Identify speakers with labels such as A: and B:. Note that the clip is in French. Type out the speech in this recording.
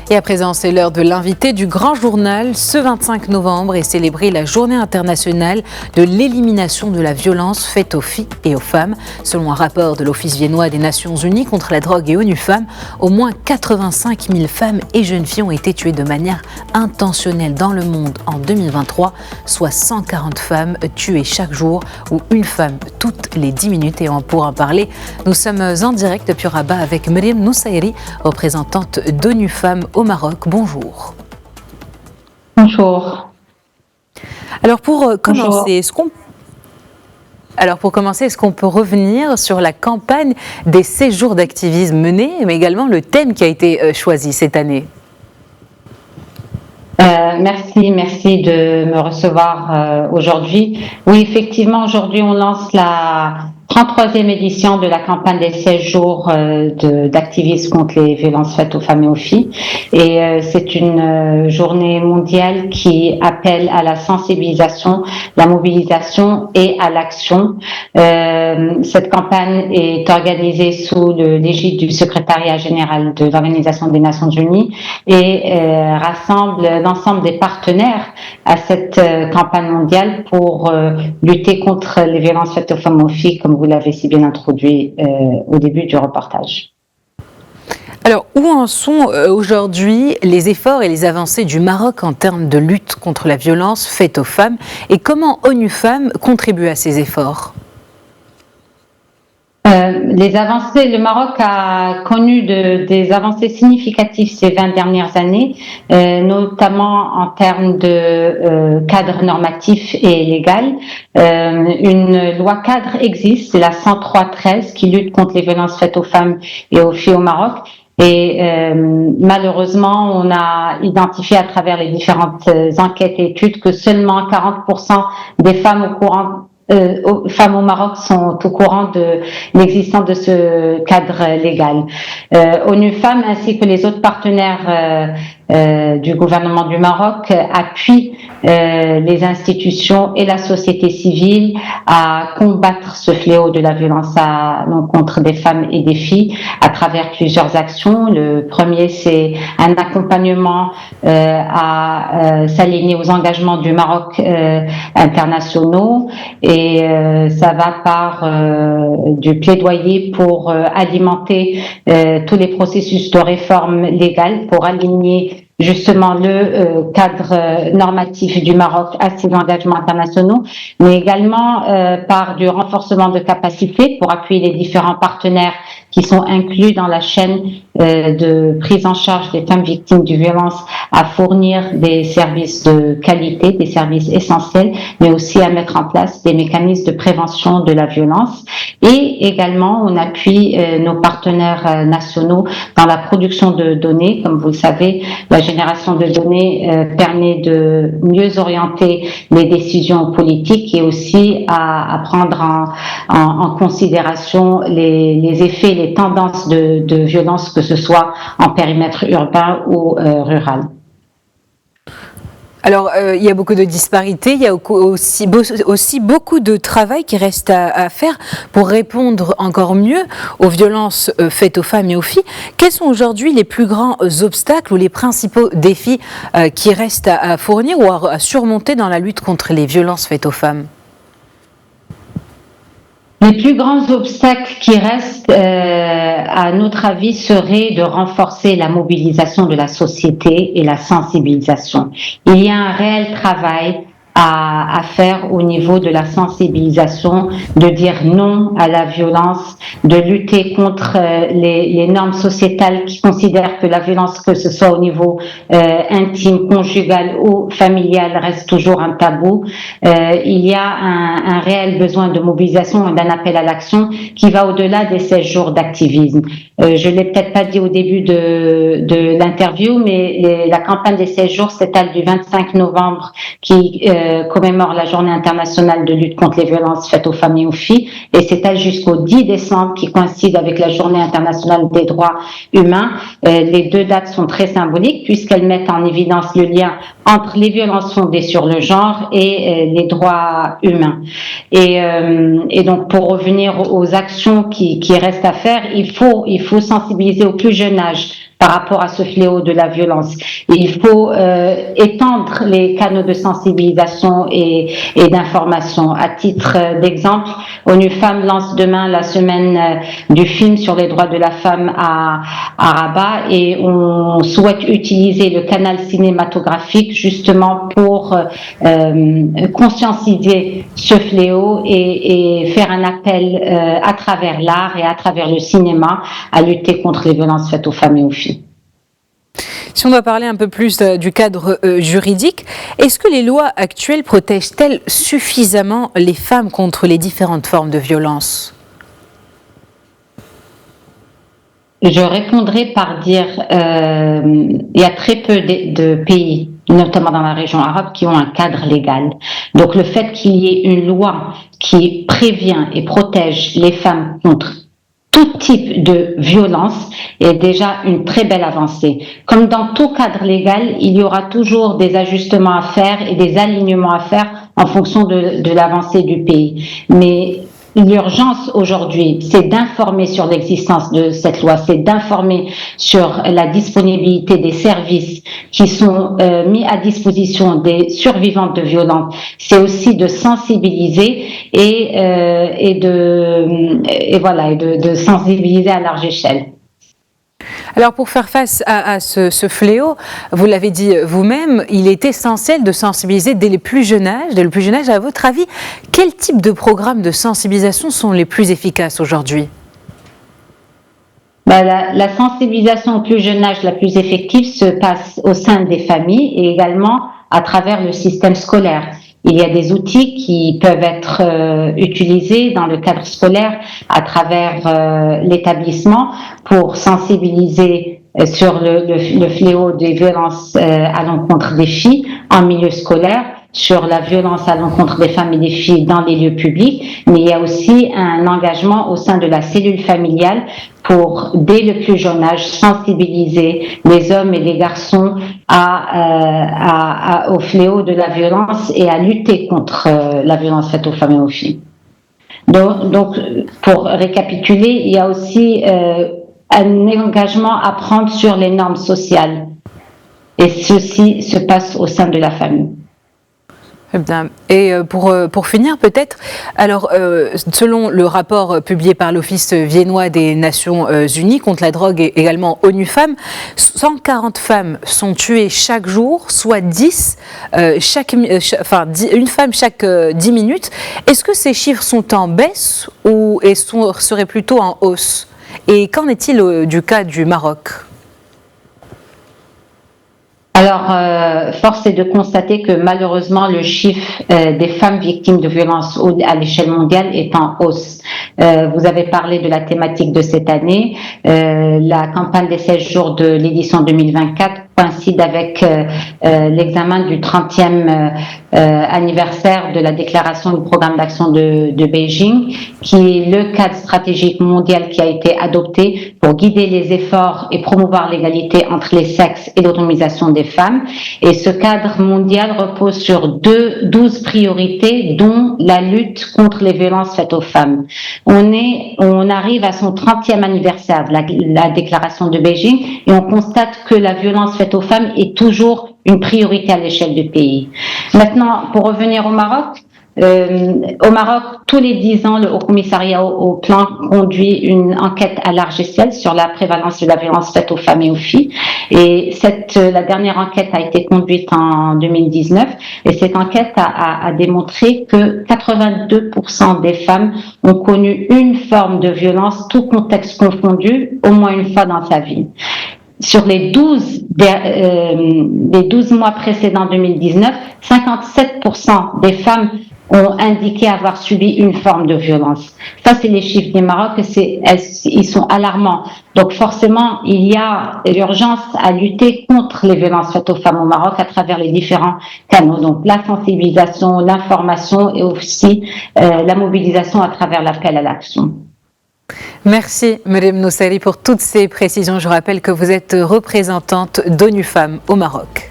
A: Et à présent, c'est l'heure de l'invité du Grand Journal. Ce 25 novembre est célébrée la Journée internationale de l'élimination de la violence faite aux filles et aux femmes. Selon un rapport de l'Office viennois des Nations Unies contre la drogue et ONU Femmes, au moins 85 000 femmes et jeunes filles ont été tuées de manière intentionnelle dans le monde en 2023, soit 140 femmes tuées chaque jour ou une femme toutes les 10 minutes. Et pour en parler, nous sommes en direct depuis Rabat avec Myriam Noussaïri, représentante d'ONU Femmes au Maroc. Bonjour.
B: Bonjour.
A: Alors pour commencer, est-ce qu'on peut revenir sur la campagne des séjours d'activisme menés, mais également le thème qui a été choisi cette année?
B: Merci de me recevoir aujourd'hui. Oui, effectivement, aujourd'hui on lance la 33e édition de la campagne des 16 jours d'activisme contre les violences faites aux femmes et aux filles. Et c'est une journée mondiale qui appelle à la sensibilisation, la mobilisation et à l'action. Cette campagne est organisée sous l'égide du secrétariat général de l'Organisation des Nations Unies et rassemble l'ensemble des partenaires à cette campagne mondiale pour lutter contre les violences faites aux femmes et aux filles, comme vous l'avez si bien introduit au début du reportage.
A: Alors, où en sont aujourd'hui les efforts et les avancées du Maroc en termes de lutte contre la violence faite aux femmes et comment ONU Femmes contribue à ces efforts?
B: Les avancées, le Maroc a connu des avancées significatives ces 20 dernières années, notamment en termes de cadre normatif et légal. Une loi cadre existe, c'est la 103-13 qui lutte contre les violences faites aux femmes et aux filles au Maroc. Et malheureusement, on a identifié à travers les différentes enquêtes et études que seulement 40% des femmes femmes au Maroc sont au courant de l'existence de ce cadre légal. ONU Femmes ainsi que les autres partenaires du gouvernement du Maroc appuient les institutions et la société civile à combattre ce fléau de la violence à l'encontre des femmes et des filles à travers plusieurs actions. Le premier, c'est un accompagnement à s'aligner aux engagements du Maroc internationaux et ça va par du plaidoyer pour alimenter tous les processus de réforme légale pour aligner justement le cadre normatif du Maroc à ses engagements internationaux, mais également par du renforcement de capacités pour appuyer les différents partenaires qui sont inclus dans la chaîne de prise en charge des femmes victimes de violences à fournir des services de qualité, des services essentiels, mais aussi à mettre en place des mécanismes de prévention de la violence. Et également, on appuie nos partenaires nationaux dans la production de données. Comme vous le savez, la génération de données permet de mieux orienter les décisions politiques et aussi à prendre en considération les effets, les tendances de violence, que ce soit en périmètre urbain ou rural.
A: Alors, il y a beaucoup de disparités, il y a aussi beaucoup de travail qui reste à faire pour répondre encore mieux aux violences faites aux femmes et aux filles. Quels sont aujourd'hui les plus grands obstacles ou les principaux défis qui restent à fournir ou à surmonter dans la lutte contre les violences faites aux femmes ?
B: Les plus grands obstacles qui restent, à notre avis, seraient de renforcer la mobilisation de la société et la sensibilisation. Il y a un réel travail à faire au niveau de la sensibilisation, de dire non à la violence, de lutter contre les normes sociétales qui considèrent que la violence, que ce soit au niveau intime, conjugal ou familial, reste toujours un tabou. Il y a un réel besoin de mobilisation et d'un appel à l'action qui va au-delà des 16 jours d'activisme. Je l'ai peut-être pas dit au début de l'interview, mais la campagne des 16 jours s'étale du 25 novembre qui commémore la Journée internationale de lutte contre les violences faites aux femmes et aux filles, et s'étale jusqu'au 10 décembre, qui coïncide avec la Journée internationale des droits humains. Les deux dates sont très symboliques puisqu'elles mettent en évidence le lien entre les violences fondées sur le genre et les droits humains. Et donc, pour revenir aux actions qui restent à faire, il faut sensibiliser au plus jeune âge par rapport à ce fléau de la violence. Il faut étendre les canaux de sensibilisation et d'information. À titre d'exemple, ONU Femmes lance demain la semaine du film sur les droits de la femme à Rabat, et on souhaite utiliser le canal cinématographique justement pour conscientiser ce fléau et faire un appel à travers l'art et à travers le cinéma à lutter contre les violences faites aux femmes et aux filles.
A: Si on doit parler un peu plus du cadre juridique, est-ce que les lois actuelles protègent-elles suffisamment les femmes contre les différentes formes de violence ?
B: Je répondrai par dire il y a très peu de pays, notamment dans la région arabe, qui ont un cadre légal. Donc le fait qu'il y ait une loi qui prévient et protège les femmes contre tout type de violence est déjà une très belle avancée. Comme dans tout cadre légal, il y aura toujours des ajustements à faire et des alignements à faire en fonction de l'avancée du pays. Mais l'urgence aujourd'hui, c'est d'informer sur l'existence de cette loi, c'est d'informer sur la disponibilité des services qui sont mis à disposition des survivantes de violences. C'est aussi de sensibiliser et de sensibiliser à large échelle.
A: Alors pour faire face à ce fléau, vous l'avez dit vous-même, il est essentiel de sensibiliser dès le plus jeune âge. Dès le plus jeune âge, à votre avis, quel type de programmes de sensibilisation sont les plus efficaces aujourd'hui ?
B: La sensibilisation au plus jeune âge la plus effective se passe au sein des familles et également à travers le système scolaire. Il y a des outils qui peuvent être utilisés dans le cadre scolaire à travers l'établissement pour sensibiliser sur le fléau des violences à l'encontre des filles en milieu scolaire, sur la violence à l'encontre des femmes et des filles dans les lieux publics, mais il y a aussi un engagement au sein de la cellule familiale pour, dès le plus jeune âge, sensibiliser les hommes et les garçons au fléau de la violence et à lutter contre la violence faite aux femmes et aux filles. Donc pour récapituler, il y a aussi un engagement à prendre sur les normes sociales. Et ceci se passe au sein de la famille.
A: Bien. Et pour finir peut-être, alors selon le rapport publié par l'Office viennois des Nations Unies contre la drogue et également ONU Femmes, 140 femmes sont tuées chaque jour, soit 10, une femme chaque 10 minutes. Est-ce que ces chiffres sont en baisse ou seraient plutôt en hausse ? Et qu'en est-il du cas du Maroc ?
B: Alors, force est de constater que malheureusement, le chiffre des femmes victimes de violences à l'échelle mondiale est en hausse. Vous avez parlé de la thématique de cette année. La campagne des 16 jours de l'édition 2024 coïncide avec l'examen du 30e anniversaire de la déclaration du programme d'action de Beijing, qui est le cadre stratégique mondial qui a été adopté pour guider les efforts et promouvoir l'égalité entre les sexes et l'autonomisation des femmes. Et ce cadre mondial repose sur 12 priorités, dont la lutte contre les violences faites aux femmes. On arrive à son 30e anniversaire de la déclaration de Beijing et on constate que la violence faite aux femmes est toujours une priorité à l'échelle du pays. Maintenant, pour revenir au Maroc, tous les 10 ans, le Haut Commissariat au Plan conduit une enquête à large échelle sur la prévalence de la violence faite aux femmes et aux filles. Et la dernière enquête a été conduite en 2019 et cette enquête a démontré que 82% des femmes ont connu une forme de violence, tout contexte confondu, au moins une fois dans sa vie. Sur les 12 mois précédents 2019, 57% des femmes ont indiqué avoir subi une forme de violence. Ça, c'est les chiffres du Maroc, ils sont alarmants. Donc forcément, il y a l'urgence à lutter contre les violences faites aux femmes au Maroc à travers les différents canaux. Donc la sensibilisation, l'information et aussi la mobilisation à travers l'appel à l'action.
A: Merci Mariam Noussari pour toutes ces précisions. Je rappelle que vous êtes représentante d'ONU Femmes au Maroc.